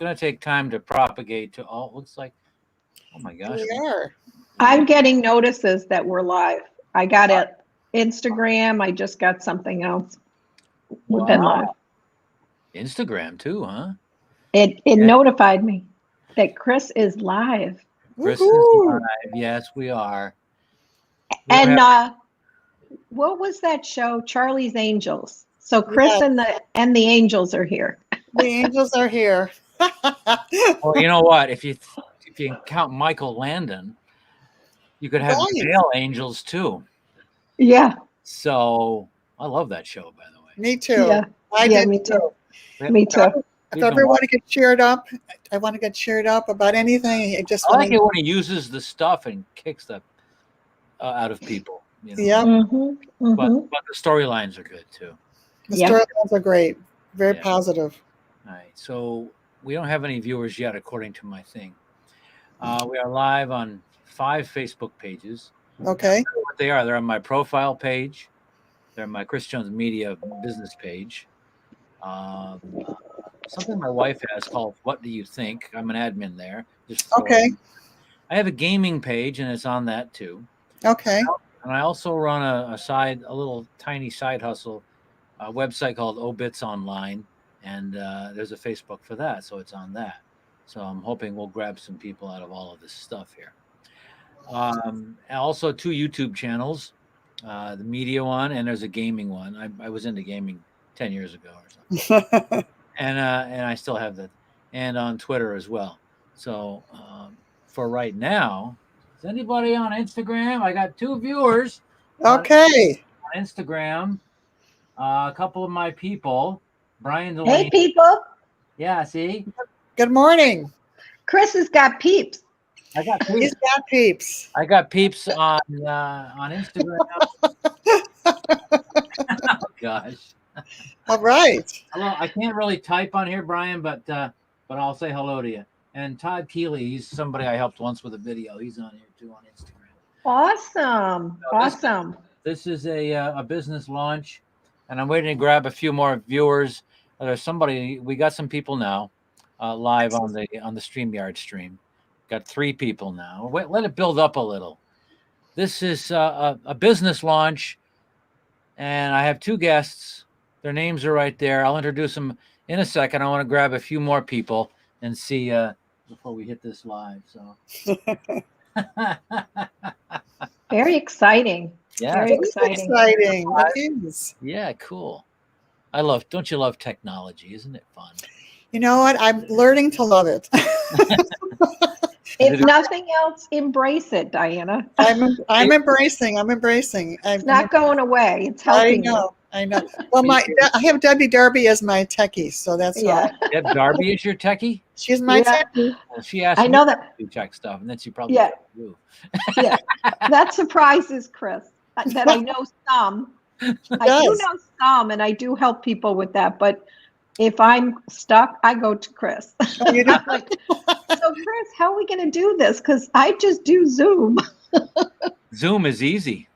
going to take time to propagate to all. Looks like, oh my gosh. We are. I'm getting notices that we're live. I got it. Instagram. I just got something else. We've been live. Instagram too, huh? It notified me that Chris is live. Chris is live. Yes, we are. And what was that show? Charlie's Angels. So Chris and the Angels are here. The Angels are here. Well, you know what? If you count Michael Landon, you could have male angels too. Yeah. So I love that show, by the way. Me too. Yeah. I did me too. Me too. If I ever want to get cheered up, I want to get cheered up about anything. I like it when he uses the stuff and kicks the out of people. You know? Yeah. Mm-hmm. But the storylines are good too. The storylines are great. Very positive. All right. So we don't have any viewers yet, according to my thing. We are live on 5 Facebook pages. Okay. What they are? They're on my profile page. They're on my Chris Jones Media business page. Something my wife has called "What Do You Think?" I'm an admin there. Okay. I have a gaming page, and it's on that too. Okay. And I also run a little tiny side hustle, a website called Obits Online, and there's a Facebook for that, so it's on that. So I'm hoping we'll grab some people out of all of this stuff here. Also 2 YouTube channels, the media one, and there's a gaming one. I was into gaming 10 years ago or something. and I still have that, and on Twitter as well. So for right now, is anybody on Instagram? I got 2 viewers. Okay. On Instagram, a couple of my people, Brian Delaney. Hey, people. Yeah, see? Good morning. Chris has got peeps. I got peeps. He's got peeps. I got peeps on Instagram. Oh, gosh. All right. Hello. I can't really type on here, Brian, but I'll say hello to you. And Todd Keeley, he's somebody I helped once with a video. He's on here too on Instagram. Awesome. So awesome. This is a business launch, and I'm waiting to grab a few more viewers. There's somebody. We got some people now live on the StreamYard stream. Got 3 people now. Let it build up a little. This is a business launch, and I have 2 guests. Their names are right there. I'll introduce them in a second. I want to grab a few more people and see before we hit this live. So very exciting. Yeah, very exciting. It is. Yeah, cool. Don't you love technology? Isn't it fun? You know what? I'm learning to love it. If nothing else, embrace it, Diana. I'm embracing. It's not going away. It's helping. I know. Well, I have Debbie Darby as my techie, so that's all. Deb Darby is your techie? She's my techie. Well, she asked I know that to check stuff, and then she probably yeah. That surprises Chris that I know some. I do know some, and I do help people with that. But if I'm stuck, I go to Chris. Oh, you do? So, Chris, how are we going to do this? Because I just do Zoom. Zoom is easy.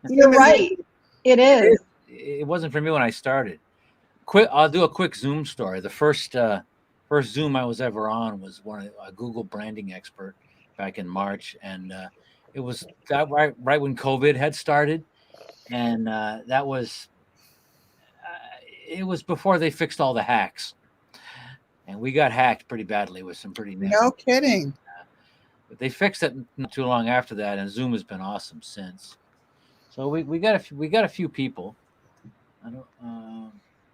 You're right. It is. It wasn't for me when I started. I'll do a quick Zoom story. The first Zoom I was ever on was a Google branding expert back in March, and it was that right when COVID had started, and that was it was before they fixed all the hacks, and we got hacked pretty badly with some pretty nasty. No kidding. But they fixed it not too long after that, and Zoom has been awesome since. So we got a few people. I don't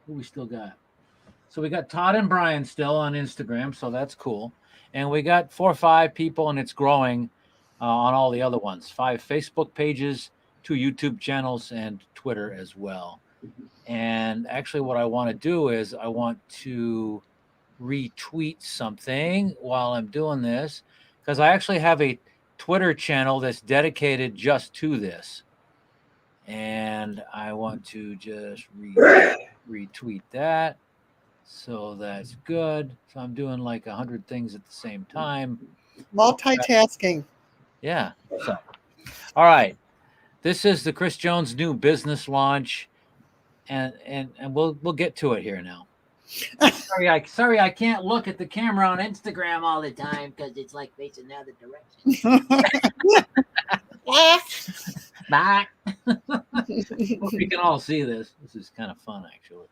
who we still got. So we got Todd and Brian still on Instagram, so that's cool. And we got 4 or 5 people, and it's growing on all the other ones. 5 Facebook pages, 2 YouTube channels, and Twitter as well. And actually what I want to do is I want to retweet something while I'm doing this, because I actually have a Twitter channel that's dedicated just to this. And I want to just retweet that. So that's good. So I'm doing like 100 things at the same time. Multitasking. Yeah. So, all right. This is the Chris Jones new business launch, and we'll get to it here now. Sorry, I can't look at the camera on Instagram all the time because it's like facing the other direction. Bye. We can all see this. This is kind of fun, actually.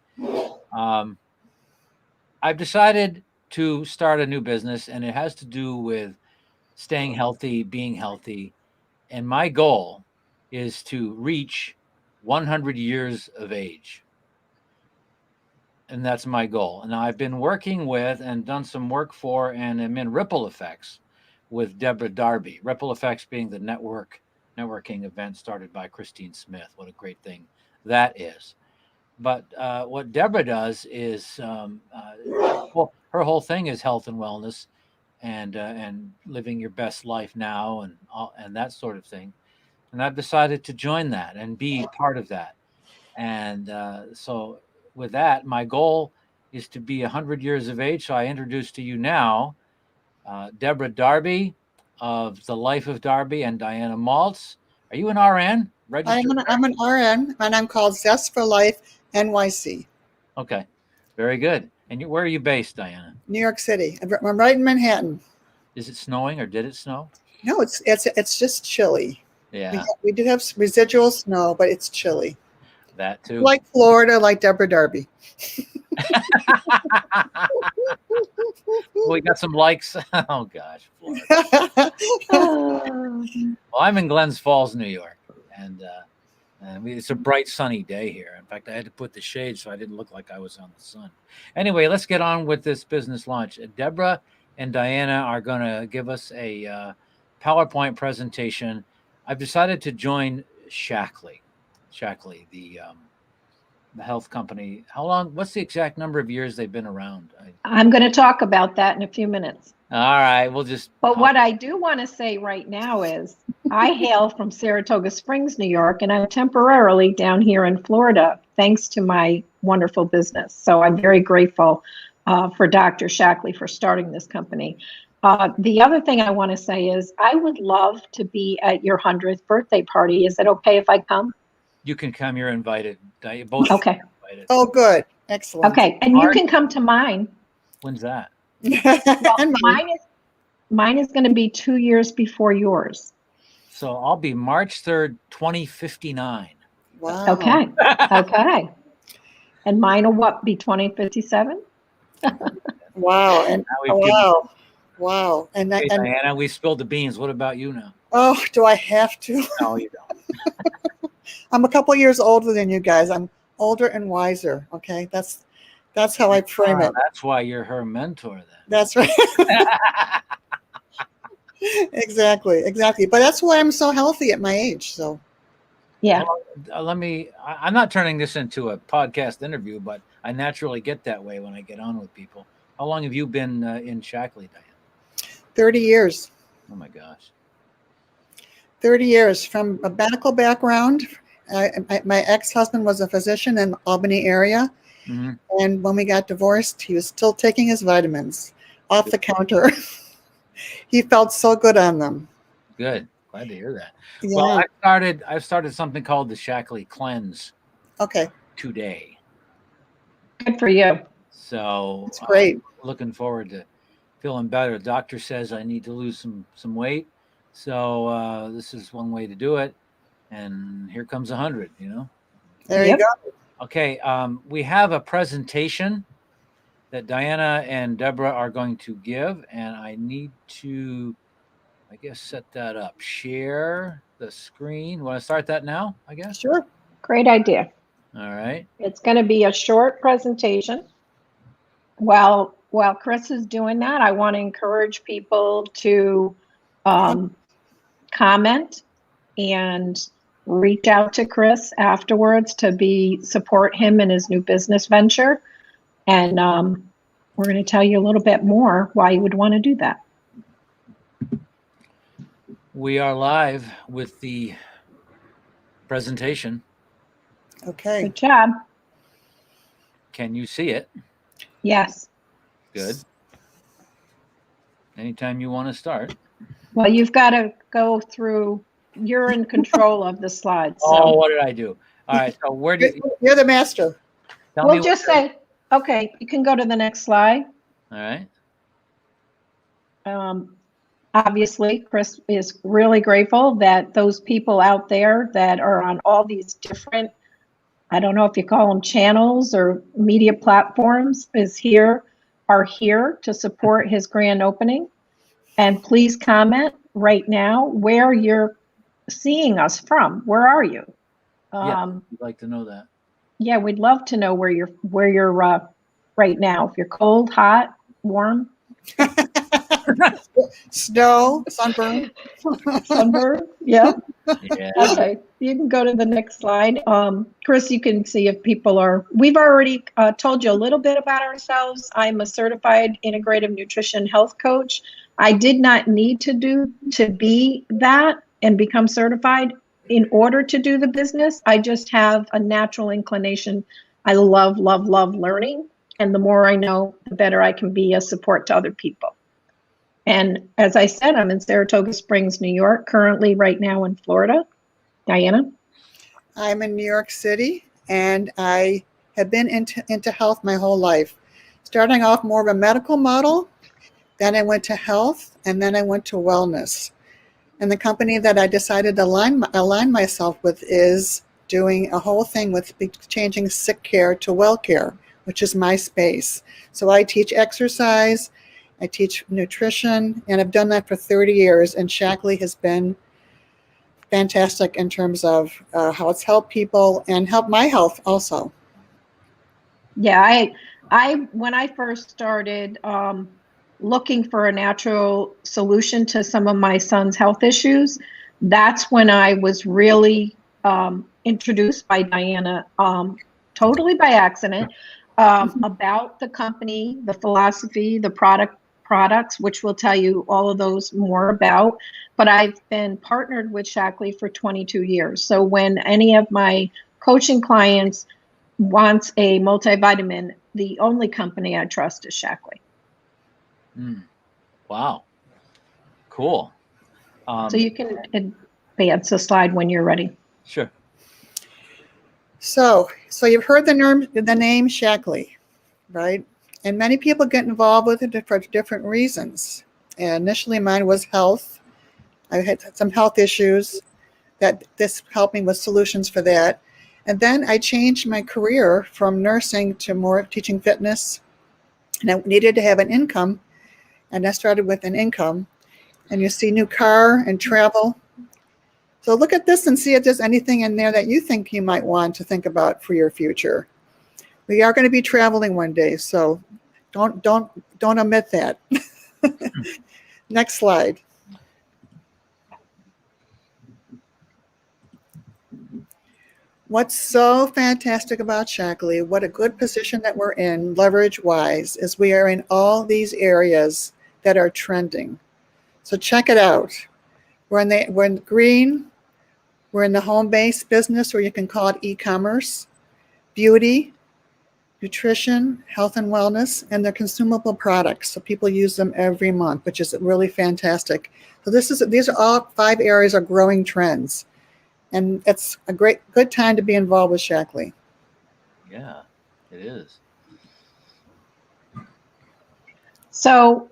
I've decided to start a new business, and it has to do with staying healthy, being healthy. And my goal is to reach 100 years of age. And that's my goal. And I've been working with and done some work for and am in Ripple Effects with Deborah Darby. Ripple Effects being the networking event started by Christine Smith. What a great thing that is. But what Deborah does is, well, her whole thing is health and wellness and living your best life now and that sort of thing. And I've decided to join that and be part of that. And so with that, my goal is to be 100 years of age. So I introduce to you now Deborah Darby of The Life of Darby and Diana Maltz. Are you an RN? I'm an RN, and I'm called Zest for Life NYC. Okay, very good. And where are you based, Diana? New York City. I'm right in Manhattan. Is it snowing or did it snow? No, it's just chilly. Yeah, We do have residual snow, but it's chilly. that too. Like Florida, like Deborah Darby. We got some likes. Oh gosh, Florida. Well, I'm in Glens Falls, New York, and it's a bright sunny day here. In fact, I had to put the shade so I didn't look like I was on the sun. Anyway, let's get on with this business launch. Deborah and Diana are going to give us a PowerPoint presentation. I've decided to join Shaklee, the health company. How long? What's the exact number of years they've been around? I'm going to talk about that in a few minutes. All right, we'll just. But what I do want to say right now is I hail from Saratoga Springs, New York, and I'm temporarily down here in Florida thanks to my wonderful business. So I'm very grateful for Dr. Shaklee for starting this company. The other thing I want to say is I would love to be at your 100th birthday party. Is it okay if I come? You can come. You're invited. Both. Okay. Invited. Oh, good. Excellent. Okay. And you can come to mine. When's that? Well, mine is going to be 2 years before yours. So I'll be March 3rd, 2059. Wow. Okay. Okay. And mine will what, be 2057? Wow. And wow. And hey, Diana, we spilled the beans. What about you now? Oh, do I have to? No, you don't. I'm a couple years older than you guys. I'm older and wiser. Okay. That's how I frame it. That's why you're her mentor then. That's right. Exactly. But that's why I'm so healthy at my age. So Yeah. Well, I'm not turning this into a podcast interview, but I naturally get that way when I get on with people. How long have you been in Shaklee, Diane? 30 years. Oh my gosh. 30 years from a medical background. My ex-husband was a physician in the Albany area. Mm-hmm. And when we got divorced, he was still taking his vitamins off the counter. He felt so good on them. Good. Glad to hear that. Yeah. Well, I've started something called the Shaklee Cleanse Okay. today. Good for you. So That's great. Looking forward to feeling better. The doctor says I need to lose some weight. So this is one way to do it. And here comes 100, There Yep. you go. Okay, we have a presentation that Diana and Deborah are going to give, and I need to, I guess, set that up. Share the screen. Want to start that now, I guess? Sure. Great idea. All right. It's going to be a short presentation. While Chris is doing that, I want to encourage people to comment and reach out to Chris afterwards to support him in his new business venture. And we're going to tell you a little bit more why you would want to do that. We are live with the presentation. Okay. Good job. Can you see it? Yes. Good. Anytime you want to start. Well, you've got to go through. You're in control of the slides. So Oh, what did I do? All right. So where do You're the master. tell me we'll just say Okay, you can go to the next slide. All right. Obviously, Chris is really grateful that those people out there that are on all these different, I don't know if you call them channels or media platforms, are here to support his grand opening. And please comment right now where you're seeing us from. Where are you? Yeah, I'd like to know that. Yeah, we'd love to know where you're right now. If you're cold, hot, warm, Snow, sunburn. sunburn. Yeah. Yeah. Okay, you can go to the next slide. Chris, you can see if people are, we've already told you a little bit about ourselves. I'm a certified integrative nutrition health coach. I did not need to be that and become certified in order to do the business. I just have a natural inclination. I love, love, love learning. And the more I know, the better I can be a support to other people. And as I said, I'm in Saratoga Springs, New York, currently right now in Florida. Diana? I'm in New York City, and I have been into health my whole life. Starting off more of a medical model, then I went to health, and then I went to wellness. And the company that I decided to align myself with is doing a whole thing with changing sick care to well care, which is my space. So I teach exercise, I teach nutrition, and I've done that for 30 years. And Shaklee has been fantastic in terms of how it's helped people and helped my health also. Yeah, I when I first started looking for a natural solution to some of my son's health issues, that's when I was really introduced by Diana, totally by accident, about the company, the philosophy, the products, which we'll tell you all of those more about. But I've been partnered with Shaklee for 22 years. So when any of my coaching clients wants a multivitamin, the only company I trust is Shaklee. Wow. Cool. So you can advance the slide when you're ready. Sure. So you've heard the name Shaklee, right? And many people get involved with it for different reasons. And initially mine was health. I had some health issues that this helped me with solutions for that. And then I changed my career from nursing to more teaching fitness. And I needed to have an income. And I started with an income. And you see new car and travel. So look at this and see if there's anything in there that you think you might want to think about for your future. We are going to be traveling one day, so don't omit that. Next slide. What's so fantastic about Shaklee, what a good position that we're in leverage-wise, is we are in all these areas that are trending. So check it out. We're in green. We're in the home-based business, or you can call it e-commerce, beauty, nutrition, health and wellness, and they're consumable products. So people use them every month, which is really fantastic. So these are all 5 areas of growing trends. And it's a good time to be involved with Shaklee. Yeah, it is. So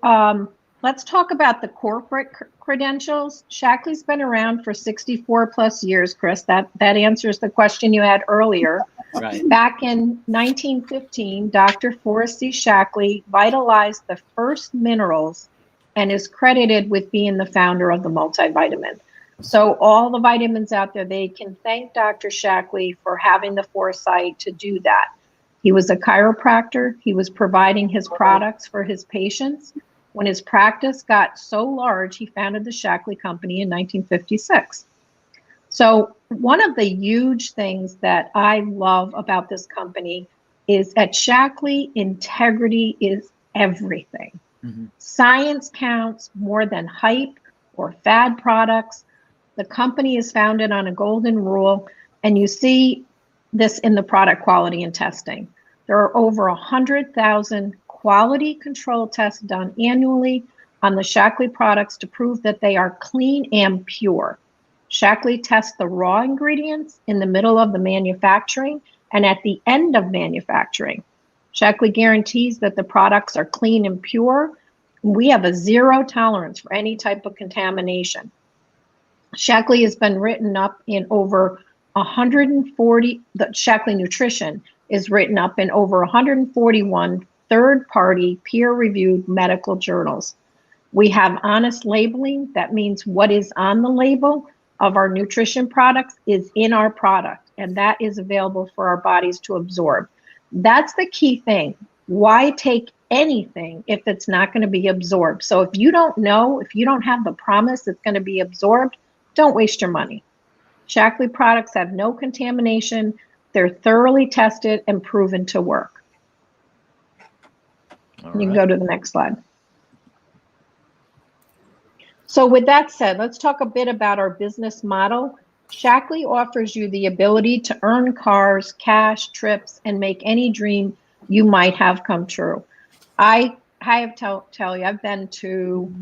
let's talk about the corporate credentials. Shaklee's been around for 64 plus years, Chris. That answers the question you had earlier. Right. Back in 1915, Dr. Forrest C. Shaklee vitalized the first minerals and is credited with being the founder of the multivitamin. So all the vitamins out there, they can thank Dr. Shaklee for having the foresight to do that. He was a chiropractor. He was providing his products for his patients. When his practice got so large, he founded the Shaklee Company in 1956. So one of the huge things that I love about this company is at Shaklee, integrity is everything. Mm-hmm. Science counts more than hype or fad products. The company is founded on a golden rule, and you see this in the product quality and testing. There are over 100,000 quality control tests done annually on the Shaklee products to prove that they are clean and pure. Shaklee tests the raw ingredients in the middle of the manufacturing and at the end of manufacturing. Shaklee guarantees that the products are clean and pure. We have a zero tolerance for any type of contamination. Shaklee has been written up in over 140, the Shaklee Nutrition is written up in over 141 third-party peer-reviewed medical journals. We have honest labeling. That means what is on the label of our nutrition products is in our product, and that is available for our bodies to absorb. That's the key thing. Why take anything if it's not going to be absorbed? So if you don't know, if you don't have the promise it's going to be absorbed, don't waste your money. Shaklee products have no contamination. They're thoroughly tested and proven to work. You can go to the next slide. So with that said, let's talk a bit about our business model. Shaklee offers you the ability to earn cars, cash, trips, and make any dream you might have come true. I have tell you, I've been to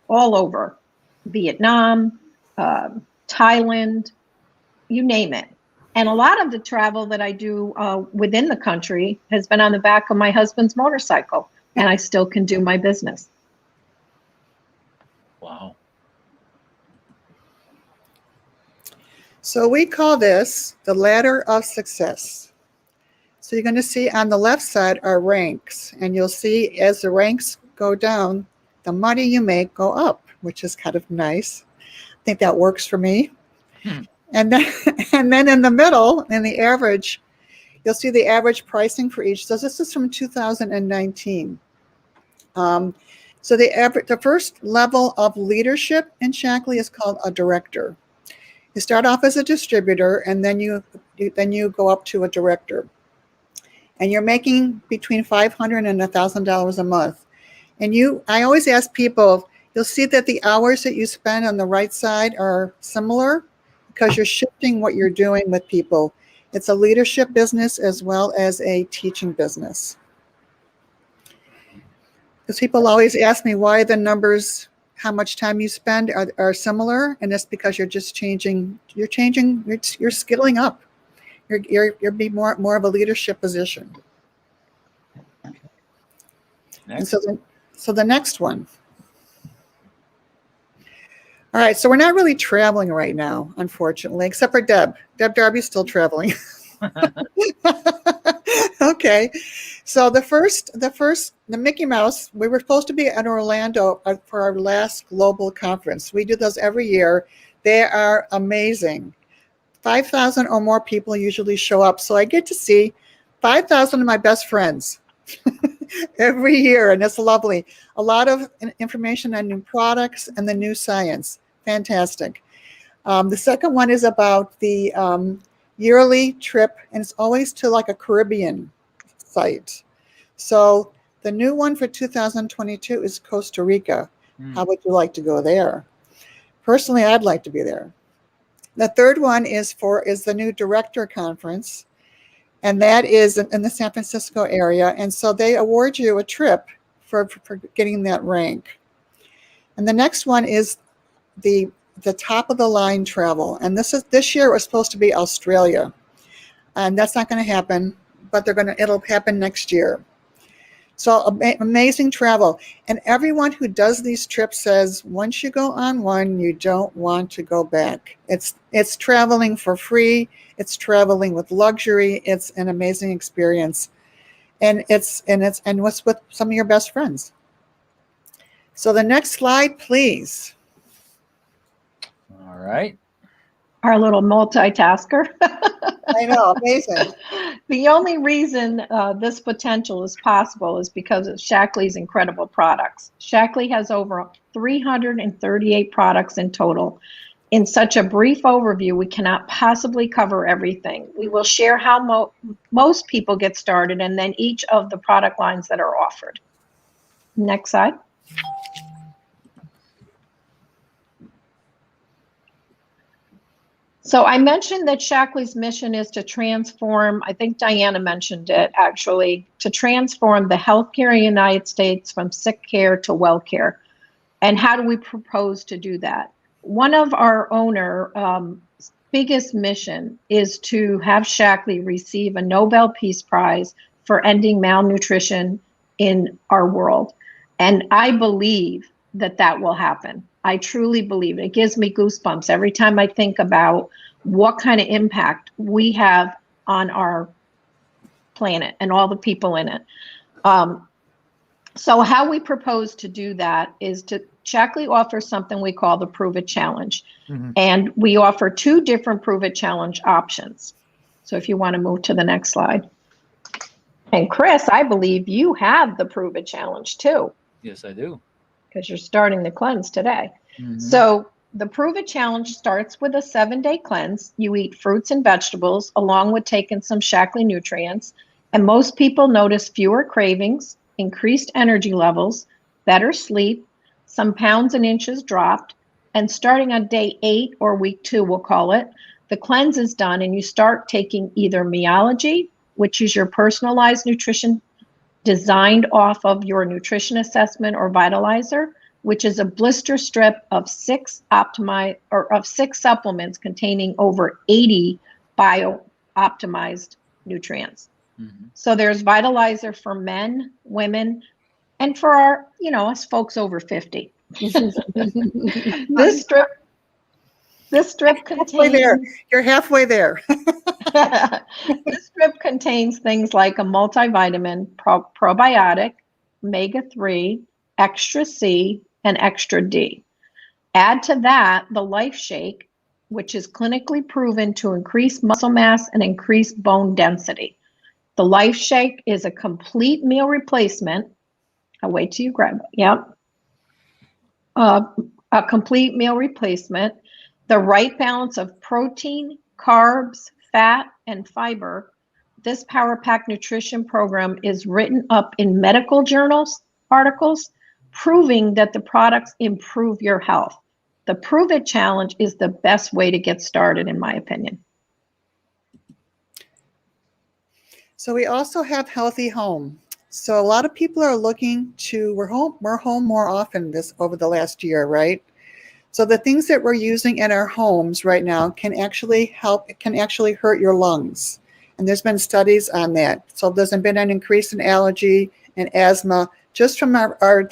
all over, Vietnam, Thailand, you name it. And a lot of the travel that I do within the country has been on the back of my husband's motorcycle, and I still can do my business. Wow. So we call this the ladder of success. So you're going to see on the left side are ranks, and you'll see as the ranks go down, the money you make go up, which is kind of nice. I think that works for me. And then in the middle, in the average, you'll see the average pricing for each. So this is from 2019. So the first level of leadership in Shaklee is called a director. You start off as a distributor, and then you go up to a director. And you're making between $500 and $1,000 a month. And I always ask people, you'll see that the hours that you spend on the right side are similar because you're shifting what you're doing with people. It's a leadership business as well as a teaching business. Because people always ask me why the numbers, how much time you spend are similar, and it's because you're just changing, you're skilling up. You're being more of a leadership position. Next. And so the next one. All right, so we're not really traveling right now, unfortunately, except for Deb. Deb Darby's still traveling. Okay, so the Mickey Mouse, we were supposed to be in Orlando for our last global conference. We do those every year. They are amazing. 5,000 or more people usually show up. So I get to see 5,000 of my best friends every year, and it's lovely. A lot of information on new products and the new science. Fantastic. The second one is about the yearly trip, and it's always to like a Caribbean site. So the new one for 2022 is Costa Rica. How would you like to go there? Personally, I'd like to be there. The third one is the new director conference, and that is in the San Francisco area. And so they award you a trip for getting that rank. And the next one is the top of the line travel. And this year it was supposed to be Australia, and that's not going to happen, but it'll happen next year. So amazing travel. And everyone who does these trips says, once you go on one, you don't want to go back. It's traveling for free. It's traveling with luxury. It's an amazing experience. And it's with some of your best friends. So the next slide, please. All right. Our little multitasker. I know, amazing. The only reason this potential is possible is because of Shaklee's incredible products. Shaklee has over 338 products in total. In such a brief overview, we cannot possibly cover everything. We will share how most people get started and then each of the product lines that are offered. Next slide. So I mentioned that Shaklee's mission is to transform, I think Diana mentioned it actually, to transform the healthcare in the United States from sick care to well care. And how do we propose to do that? One of our owner biggest mission is to have Shaklee receive a Nobel Peace Prize for ending malnutrition in our world. And I believe that that will happen. I truly believe it. It gives me goosebumps every time I think about what kind of impact we have on our planet and all the people in it. So how we propose to do that is to Shaklee offers something we call the Prove It Challenge. Mhm. And we offer 2 different Prove It Challenge options. So if you want to move to the next slide. And Chris, I believe you have the Prove It Challenge too, Yes, I do. because you're starting the cleanse today. Mhm. So the Prove It Challenge starts with a 7-day cleanse. You eat fruits and vegetables along with taking some Shaklee nutrients. And most people notice fewer cravings, increased energy levels, better sleep, some pounds and inches dropped. And starting on day 8 or week 2, we'll call it, the cleanse is done and you start taking either Meology, which is your personalized nutrition designed off of your nutrition assessment, or Vitalizer, which is a blister strip of 6 supplements containing over 80 bio-optimized nutrients. Mhm. So there's Vitalizer for men, women, and for our, us folks over 50. This strip Halfway there. contains You're halfway there. this strip contains things like a multivitamin, probiotic, omega-3, extra C, and extra D. Add to that the Life Shake, which is clinically proven to increase muscle mass and increase bone density. The Life Shake is a complete meal replacement. I'll wait till you grab it. Yep. A complete meal replacement. The right balance of protein, carbs, fat, and fiber. This Power Pack nutrition program is written up in medical journals, articles, proving that the products improve your health. The Prove It Challenge is the best way to get started, in my opinion. So we also have Healthy Home. So a lot of people are looking to, we're home more often over the last year, right? So the things that we're using in our homes right now can actually hurt your lungs. And there's been studies on that. So there's been an increase in allergy and asthma just from our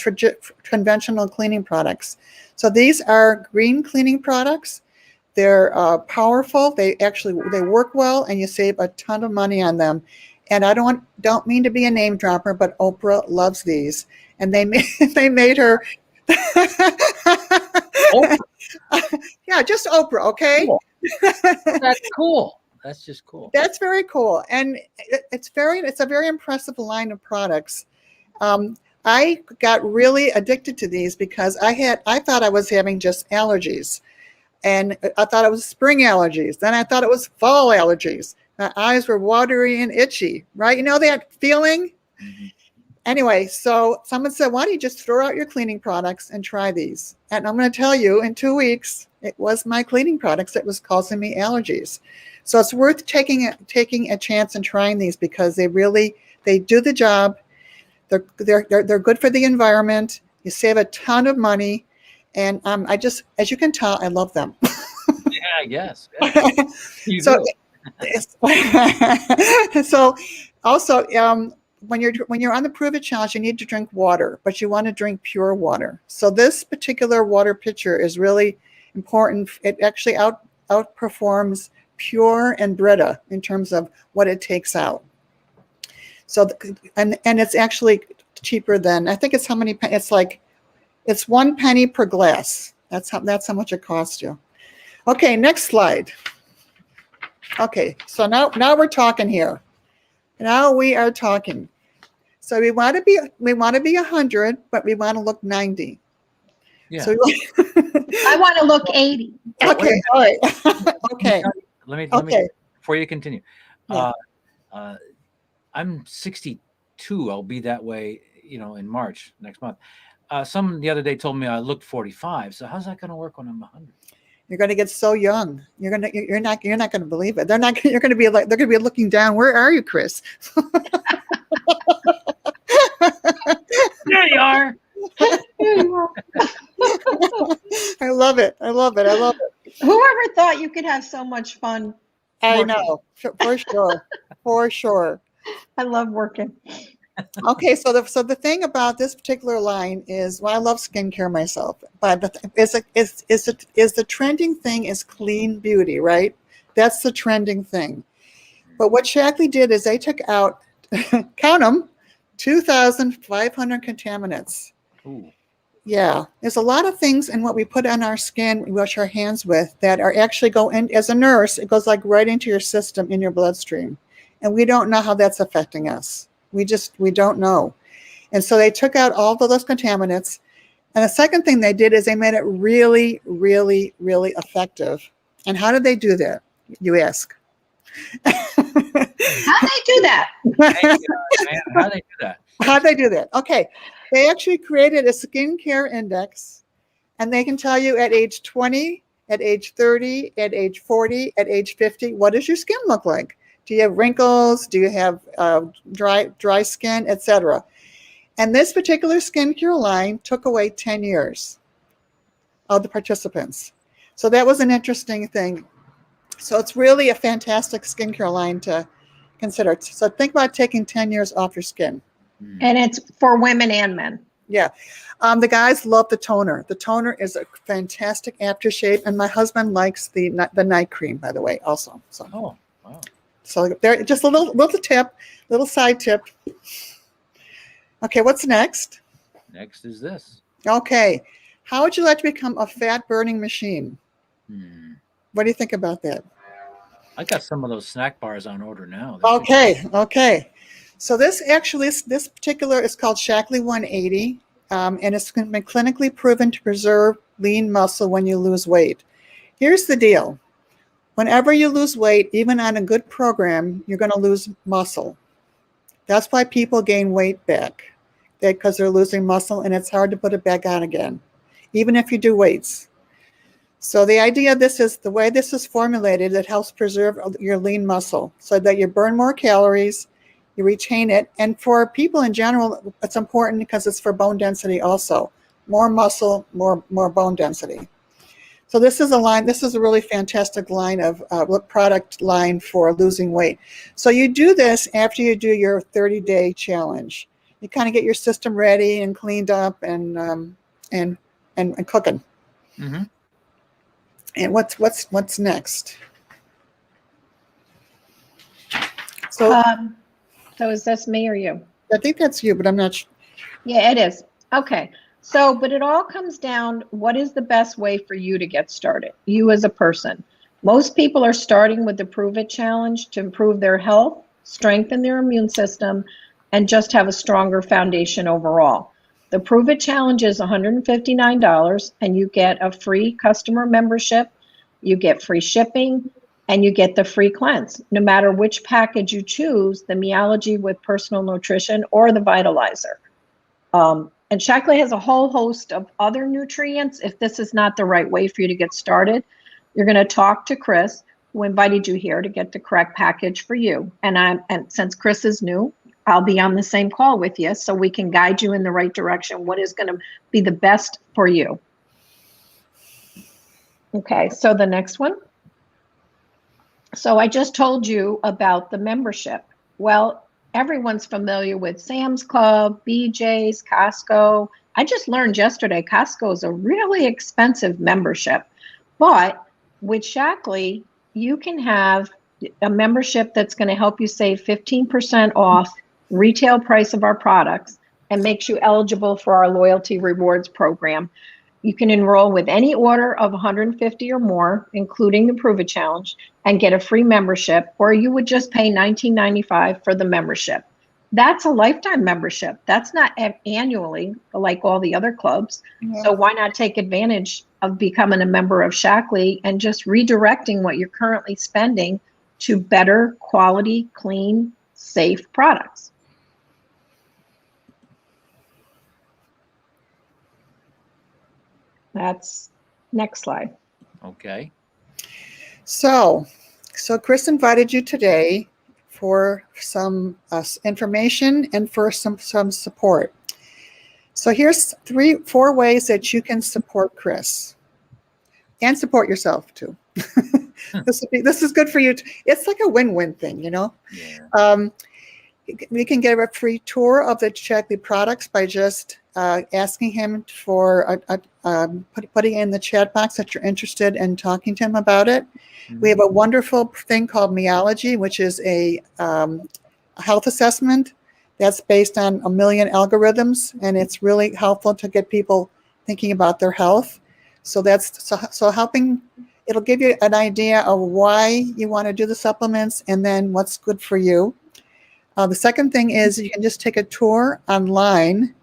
conventional cleaning products. So these are green cleaning products. They're powerful. They work well, and you save a ton of money on them. And I don't mean to be a name dropper, but Oprah loves these, and they made her. Oprah. Yeah, just Oprah, okay? Cool. That's cool. That's just cool. That's very cool, and it's a very impressive line of products. I got really addicted to these because I thought I was having just allergies, and I thought it was spring allergies. Then I thought it was fall allergies. My eyes were watery and itchy, right? You know that feeling? Mhm. Anyway, so someone said, why don't you just throw out your cleaning products and try these? And I'm going to tell you, in 2 weeks, it was my cleaning products that was causing me allergies. So it's worth taking a chance and trying these, because they do the job. They're good for the environment. You save a ton of money. And as you can tell, I love them. Yeah, yes. You So, do. so also, when you're on the Prove It Challenge, you need to drink water, but you want to drink pure water. So this particular water pitcher is really important. It actually outperforms Pure and Brita in terms of what it takes out. So and it's actually cheaper than, I think it's it's 1 penny per glass. That's how much it costs you. Okay, next slide. Okay, so now we're talking here. Now we are talking. So we want to be 100, but we want to look 90. Yeah. So I want to look 80. okay, all right. Okay. Let me before you continue. Yeah. I'm 62. I'll be that way, in March next month. Someone the other day told me I looked 45. So how's that going to work when I'm 100? You're going to get so young. You're not going to believe it. They're going to be looking down. Where are you, Chris? There you are. I love it. Whoever thought you could have so much fun? I working? know, for sure. I love working. Okay, so the thing about this particular line is, well, I love skincare myself, but the trending thing is clean beauty, right? That's the trending thing. But what Shaklee did is they took out, count them, 2,500 contaminants. Ooh. Yeah, there's a lot of things in what we put on our skin, we wash our hands with, that are actually go in, as a nurse, it goes like right into your system, in your bloodstream. And we don't know how that's affecting us. We don't know. And so they took out all of those contaminants. And the second thing they did is they made it really, really, really effective. And how did they do that, you ask? How'd they do that? Hey, man, how they do that? How'd they do that? Okay. They actually created a skincare index, and they can tell you at age 20, at age 30, at age 40, at age 50, what does your skin look like? Do you have wrinkles? Do you have dry skin, etc.? And this particular skincare line took away 10 years of the participants. So that was an interesting thing. So it's really a fantastic skincare line to consider. So think about taking 10 years off your skin. And it's for women and men. Yeah. The guys love the toner. The toner is a fantastic aftershave, and my husband likes the night cream, by the way, also. So, Oh, wow. so there, just a little side tip. Okay, what's next? Next is this. Okay, how would you like to become a fat burning machine? What do you think about that? I got some of those snack bars on order now. Okay. So this particular is called Shaklee 180, and it's been clinically proven to preserve lean muscle when you lose weight. Here's the deal. Whenever you lose weight, even on a good program, you're going to lose muscle. That's why people gain weight back, because they're losing muscle, and it's hard to put it back on again, even if you do weights. So the idea of this is, the way this is formulated, it helps preserve your lean muscle so that you burn more calories, you retain it. And for people in general, it's important because it's for bone density also. More muscle, more bone density. So this is a really fantastic line of product line for losing weight. So you do this after you do your 30-day challenge. You kind of get your system ready and cleaned up and cooking. Mm-hmm. And what's next? So is this me or you? I think that's you, but I'm not sure. Yeah, it is. Okay. So, but it all comes down, what is the best way for you to get started? You as a person. Most people are starting with the Prove It Challenge to improve their health, strengthen their immune system, and just have a stronger foundation overall. The Prove It Challenge is $159, and you get a free customer membership, you get free shipping, and you get the free cleanse. No matter which package you choose, the Meology with Personal Nutrition or the Vitalizer. And Shaklee has a whole host of other nutrients. If this is not the right way for you to get started, you're going to talk to Chris, who invited you here, to get the correct package for you. And since Chris is new, I'll be on the same call with you so we can guide you in the right direction. What is going to be the best for you? Okay, so the next one. So I just told you about the membership. Well, everyone's familiar with Sam's Club, BJ's, Costco. I just learned yesterday Costco is a really expensive membership. But with Shaklee, you can have a membership that's going to help you save 15% off retail price of our products and makes you eligible for our loyalty rewards program. You can enroll with any order of 150 or more, including the Prove It Challenge, and get a free membership, or you would just pay $19.95 for the membership. That's a lifetime membership. That's not annually like all the other clubs. Yeah. So why not take advantage of becoming a member of Shaklee and just redirecting what you're currently spending to better quality, clean, safe products? That's next slide. Okay. So Chris invited you today for some information and for some support. So here's 4 ways that you can support Chris and support yourself too. This is good for you. It's like a win-win thing, you know? Yeah. we can get a free tour of the Shaklee products by just asking him for putting in the chat box that you're interested in talking to him about it. We have a wonderful thing called Meology, which is a health assessment that's based on 1 million algorithms, and it's really helpful to get people thinking about their health. So that's so helping. It'll give you an idea of why you want to do the supplements and then what's good for you. The second thing is you can just take a tour online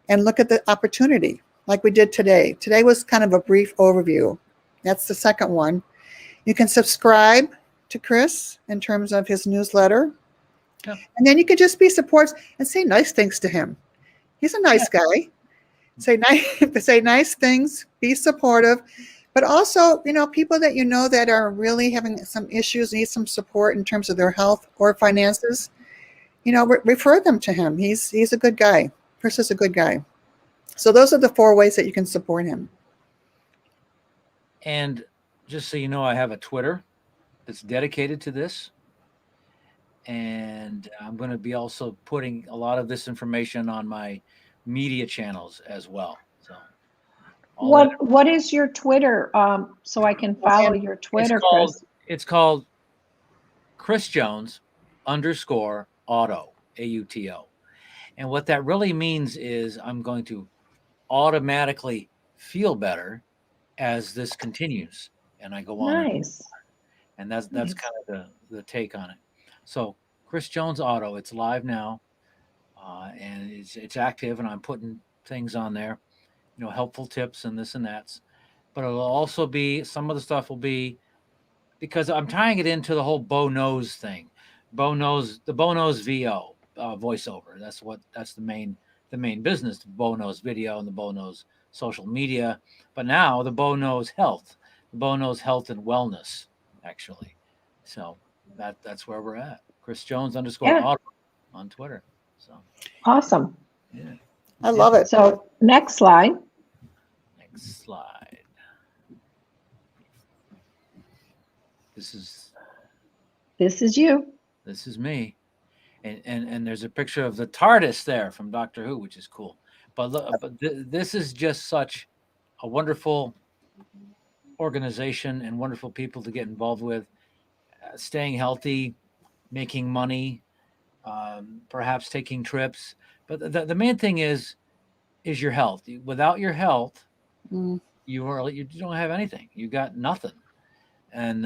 and look at the opportunity like we did today. Today was kind of a brief overview. That's the second one. You can subscribe to Chris in terms of his newsletter. Yeah. And then you can just be supportive and say nice things to him. He's a nice guy. Say nice things, be supportive. But also, people that that are really having some issues, need some support in terms of their health or finances, refer them to him. He's a good guy. Chris is a good guy. So those are the 4 ways that you can support him. And just so you know, I have a Twitter that's dedicated to this. And I'm going to be also putting a lot of this information on my media channels as well. So what is your Twitter, so I can follow your Twitter, Chris? It's called Chris Jones _ auto, AUTO. And what that really means is I'm going to automatically feel better as this continues and I go on. Nice. And that's kind of the take on it. So Chris Jones Auto, it's live now, and it's active, and I'm putting things on there, helpful tips and this and that. But it'll also be, some of the stuff will be, because I'm tying it into the whole Bo Knows thing. The Bo Knows VO voiceover. That's the main business. The Bo Knows video and the Bo Knows social media. But now the Bo Knows health. The Bo Knows health and wellness, actually. So that's where we're at. Chris Jones _ auto on Twitter. So awesome. Yeah. I love it. So next slide. Next slide. This is you. This is me. And there's a picture of the TARDIS there from Doctor Who, which is cool. But this is just such a wonderful organization and wonderful people to get involved with. Staying healthy, making money, perhaps taking trips. But the main thing is your health. Without your health, you don't have anything. You got nothing, and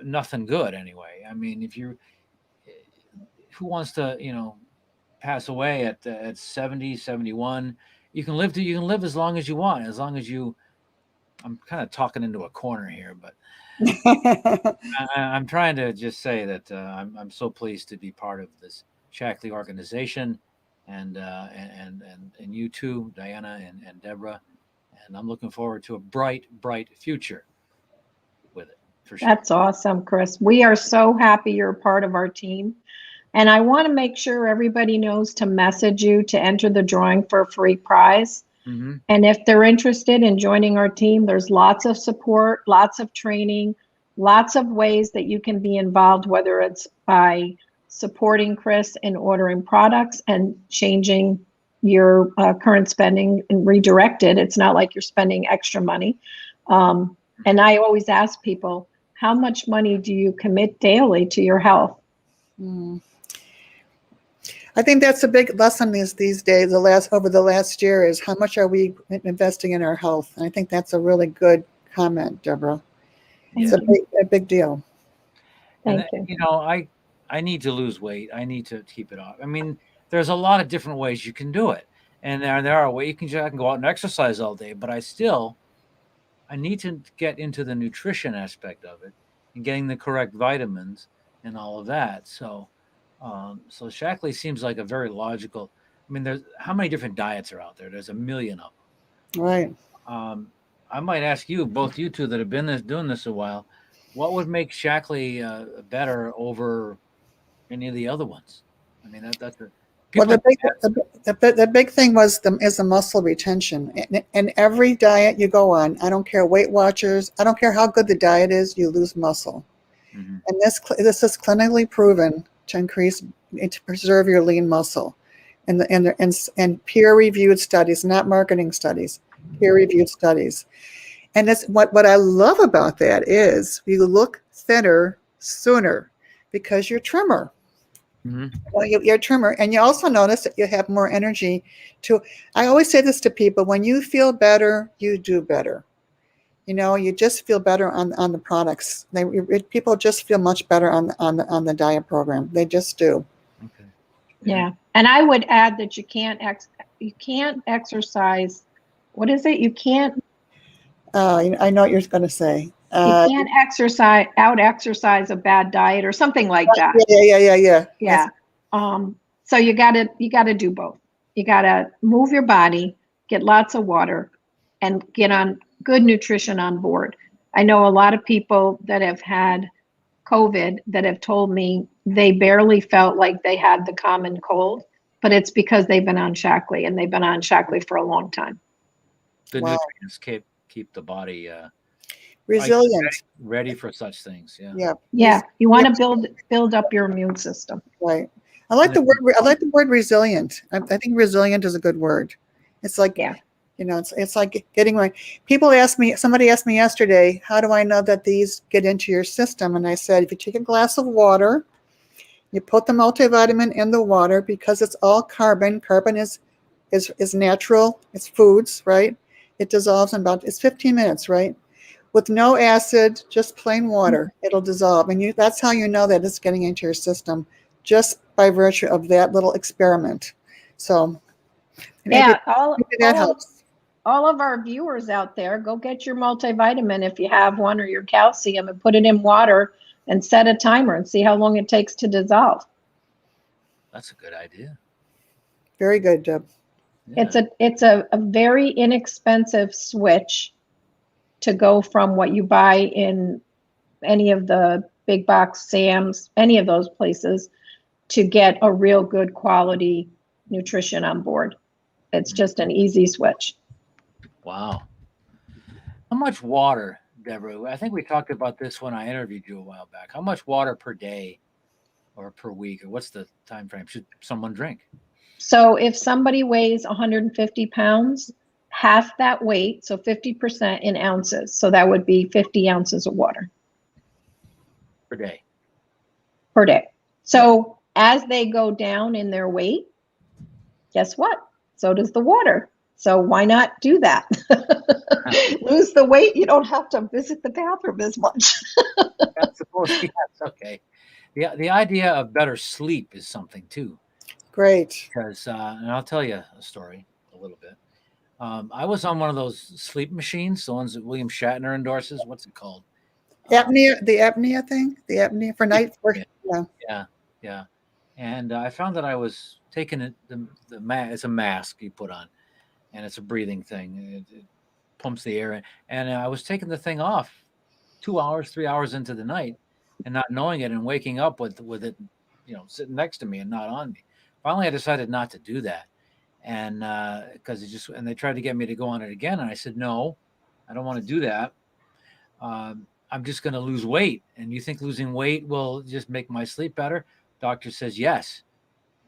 nothing good anyway. I mean, who wants to pass away at 70, 71? You can live as long as you want, as long as you. I'm kind of talking into a corner here, but I'm trying to just say that I'm so pleased to be part of this Shaklee organization, and you too, Diana and Deborah, and I'm looking forward to a bright future with it. For sure. That's awesome, Chris. We are so happy you're a part of our team, and I want to make sure everybody knows to message you to enter the drawing for a free prize. Mm-hmm. And if they're interested in joining our team, there's lots of support, lots of training, lots of ways that you can be involved, whether it's by supporting Chris in ordering products and changing your current spending and redirect it. It's not like you're spending extra money. And I always ask people, how much money do you commit daily to your health? I think that's a big lesson these days. Over the last year is how much are we investing in our health? And I think that's a really good comment, Deborah. It's a big deal. Thank you. I need to lose weight. I need to keep it off. I mean, there's a lot of different ways you can do it, and there are ways I can go out and exercise all day, but I need to get into the nutrition aspect of it and getting the correct vitamins and all of that. So Shaklee seems like a very logical. I mean, there's how many different diets are out there? There's 1 million of them. Right. I might ask both you two that have been doing this a while, what would make Shaklee better over any of the other ones? I mean, that's a. Well, the big thing is the muscle retention. And every diet you go on, I don't care Weight Watchers, I don't care how good the diet is, you lose muscle. Mm-hmm. And this is clinically proven to increase and to preserve your lean muscle. And peer-reviewed studies, not marketing studies, peer-reviewed studies. And that's what I love about that is you look thinner sooner because you're trimmer. Mm-hmm. Well, you're a trimmer, and you also notice that you have more energy. I always say this to people: when you feel better, you do better. You just feel better on the products. People just feel much better on the diet program. They just do. Okay. Yeah, and I would add that you can't exercise. What is it? You can't. I know what you're going to say. You can't out exercise a bad diet or something like that. Yeah. So you gotta do both. You gotta move your body, get lots of water, and get on good nutrition on board. I know a lot of people that have had COVID that have told me they barely felt like they had the common cold, but it's because they've been on Shaklee, and they've been on Shaklee for a long time. The Wow. nutrients keep the body Resilient. ready for such things. Yeah. Yeah, you want to build up your immune system. Right. I like the word resilient. I think resilient is a good word. It's like, Yeah. It's like getting right. Somebody asked me yesterday, how do I know that these get into your system? And I said, if you take a glass of water, you put the multivitamin in the water because it's all carbon. Carbon is natural. It's foods, right? It dissolves in it's 15 minutes, right? With no acid, just plain water, it'll dissolve. And that's how you know that it's getting into your system, just by virtue of that little experiment. So maybe that helps. All of our viewers out there, go get your multivitamin if you have one, or your calcium, and put it in water and set a timer and see how long it takes to dissolve. That's a good idea. Very good, Deb. Yeah. It's a very inexpensive switch to go from what you buy in any of the big box Sam's, any of those places, to get a real good quality nutrition on board. It's just an easy switch. Wow. How much water, Deborah? I think we talked about this when I interviewed you a while back. How much water per day or per week, or what's the time frame, should someone drink? So if somebody weighs 150 pounds, half that weight, so 50% in ounces. So that would be 50 ounces of water. Per day. Per day. So as they go down in their weight, guess what? So does the water. So why not do that? Lose the weight. You don't have to visit the bathroom as much. That's supposed to be, yes, okay. The idea of better sleep is something too. Great. Because, and I'll tell you a story a little bit. I was on one of those sleep machines, the ones that William Shatner endorses. What's it called? Apnea, the apnea thing? The apnea for night work? Yeah. And I found that I was taking it, it's a mask you put on, and it's a breathing thing. It pumps the air in. And I was taking the thing off 2 hours, 3 hours into the night and not knowing it, and waking up with it, sitting next to me and not on me. Finally, I decided not to do that. And because they tried to get me to go on it again. And I said, no, I don't want to do that. I'm just going to lose weight. And you think losing weight will just make my sleep better? Doctor says yes.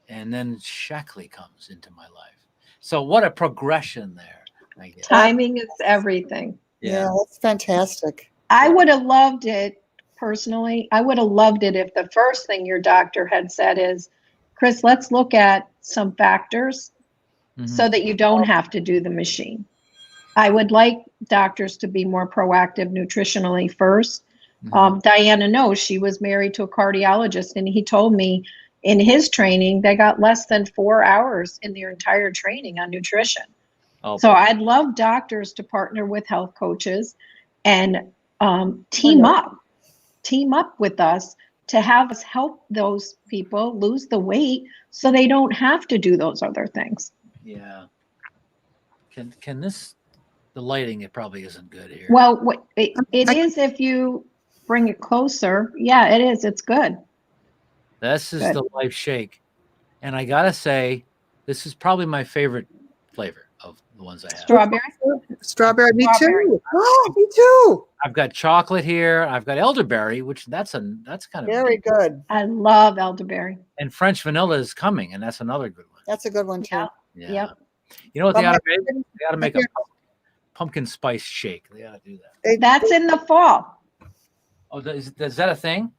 And then Shaklee comes into my life. So what a progression there. I guess. Timing is everything. Yeah, that's fantastic. I would have loved it personally. I would have loved it if the first thing your doctor had said is, Chris, let's look at some factors so that you don't have to do the machine. I would like doctors to be more proactive nutritionally first. Diana knows, she was married to a cardiologist, and he told me in his training, they got less than 4 hours in their entire training on nutrition. So I'd love doctors to partner with health coaches and team up with us to have us help those people lose the weight so they don't have to do those other things. Yeah. Can this, the lighting, it probably isn't good here. Well, it is if you bring it closer. Yeah, it is. It's good. This is the Life Shake. And I got to say, this is probably my favorite flavor of the ones I have. Strawberry? Strawberry, me Strawberry. too. Oh, me too. I've got chocolate here. I've got elderberry, which that's kind of Very good. I love elderberry. And French vanilla is coming, and that's another good one. That's a good one too. Yeah. Yeah. Yep. You know what they Well, ought to make? They ought to make a pumpkin spice shake. They ought to do that. That's in the fall. Oh, is that a thing?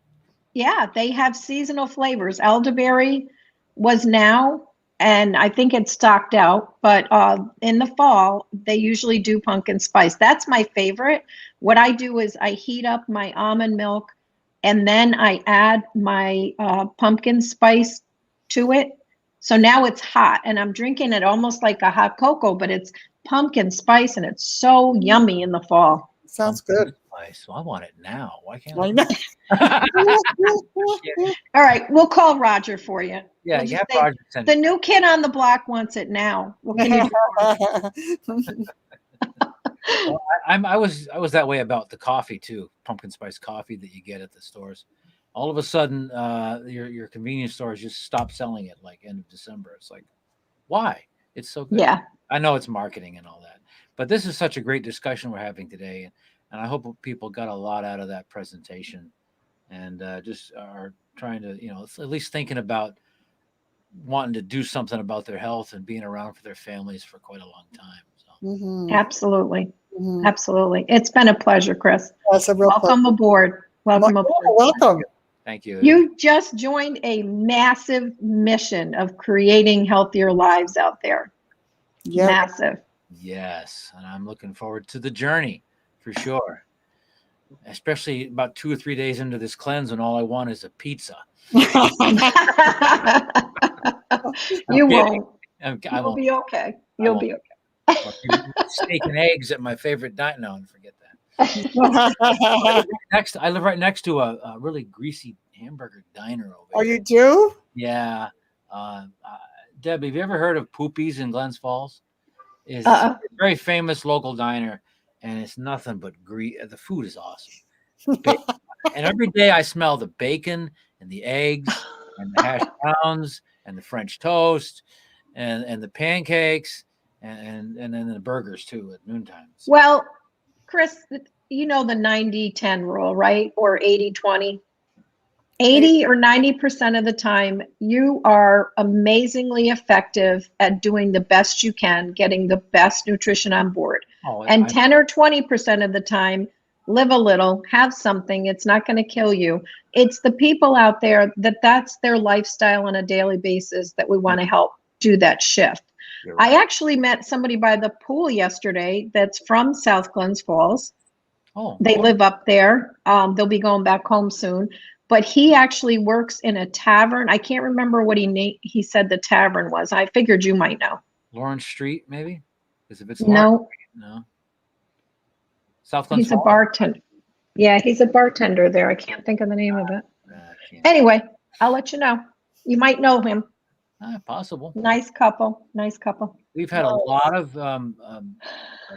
Yeah, they have seasonal flavors. Elderberry was now, and I think it's stocked out, but in the fall, they usually do pumpkin spice. That's my favorite. What I do is I heat up my almond milk, and then I add my pumpkin spice to it. So now it's hot, and I'm drinking it almost like a hot cocoa, but it's pumpkin spice, and it's so yummy in the fall. Sounds good. Spice. Well, I want it now. Why can't I I? know. All right, we'll call Roger for you. Yeah, We'll you just have say, Roger send the it. new kid on the block wants it now. What can you do? Well, I was that way about the coffee too. Pumpkin spice coffee that you get at the stores. All of a sudden, your convenience stores just stop selling it like end of December. It's like, why? It's so good. Yeah. I know it's marketing and all that, but this is such a great discussion we're having today, and I hope people got a lot out of that presentation, and just are trying to, at least thinking about wanting to do something about their health and being around for their families for quite a long time. So. Mhm, Absolutely. mhm. Absolutely. It's been a pleasure, Chris. That's a real Welcome aboard. Welcome pleasure. aboard. Welcome. Thank you. You just joined a massive mission of creating healthier lives out there. Yeah. Massive. Yes, and I'm looking forward to the journey for sure. Especially about 2 or 3 days into this cleanse, and all I want is a pizza. You kidding. won't. I You'll won't. be okay. You'll be okay. Steak and eggs at my favorite diner. No, forget that. I live right next to a really greasy hamburger diner over Oh, here. you do? Yeah. Deb, have you ever heard of Poopy's in Glens Falls? It's Uh-uh. a very famous local diner, and it's nothing but the food is awesome. And every day I smell the bacon and the eggs and the hash browns and the French toast and the pancakes and then the burgers too at noontime. So, Well, Chris, you know the 90-10 rule, right? Or 80-20. 80 or 90% of the time, you are amazingly effective at doing the best you can, getting the best nutrition on board. And 10 or 20% of the time, live a little, have something. It's not going to kill you. It's the people out there that's their lifestyle on a daily basis that we want to help do that shift. you're right. I actually met somebody by the pool yesterday that's from South Glens Falls. Oh, They live up there. They'll be going back home soon. But he actually works in a tavern. I can't remember what he said the tavern was. I figured you might know. Lawrence Street, maybe? Because if it's No, no. South Glens he's a Falls? bartender. Yeah, he's a bartender there. I can't think of the name of it. Anyway, I'll let you know. You might know him. Possible. Nice couple. Nice couple. We've had a lot of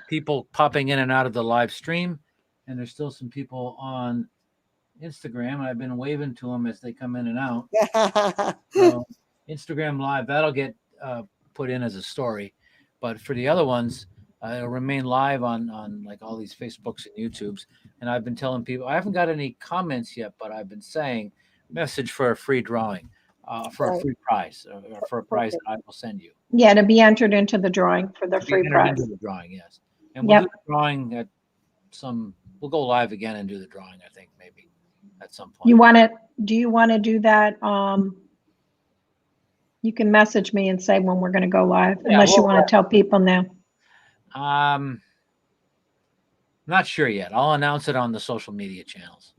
people popping in and out of the live stream, and there's still some people on Instagram, and I've been waving to them as they come in and out. So Instagram Live, that'll get put in as a story, but for the other ones, it'll remain live on like all these Facebooks and YouTubes. And I've been telling people, I haven't got any comments yet, but I've been saying message for a free drawing, for a free prize, or for a prize that I will send you. Yeah, to be entered into the drawing for the To be free entered prize. into the drawing, yes. And we'll do the drawing at we'll go live again and do the drawing, I think, maybe at some point. Do you want to do that? You can message me and say when we're going to go live, unless you want to tell people now. Not sure yet. I'll announce it on the social media channels.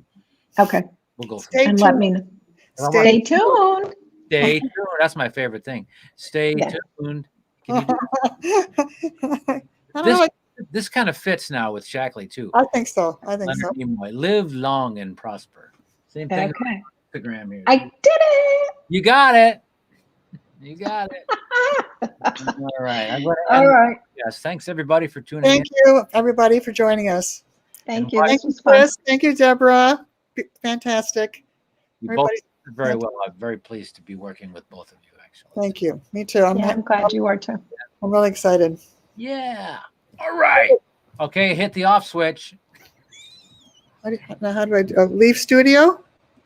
Okay. We'll go Stay And let me know. Stay tuned. Stay tuned. That's my favorite thing. Stay tuned. Can you do this kind of fits now with Shackley too. I think so. I think Leonard so. Nimoy. Live long and prosper. Same thing Okay. on Instagram here. I did it. You got it. You got it. All right. I'm gonna All end. right. Yes. Thanks everybody for tuning in. Thank you, everybody, for joining us. Thank you. Thank This you, was fun. Chris. Thank you, Deborah. Fantastic. You both Everybody- did very well. I'm very pleased to be working with both of you, actually. Thank you. Me too. Yeah, I'm glad you are too. I'm really excited. Yeah. All right. Okay, hit the off switch. Now how do I leave studio?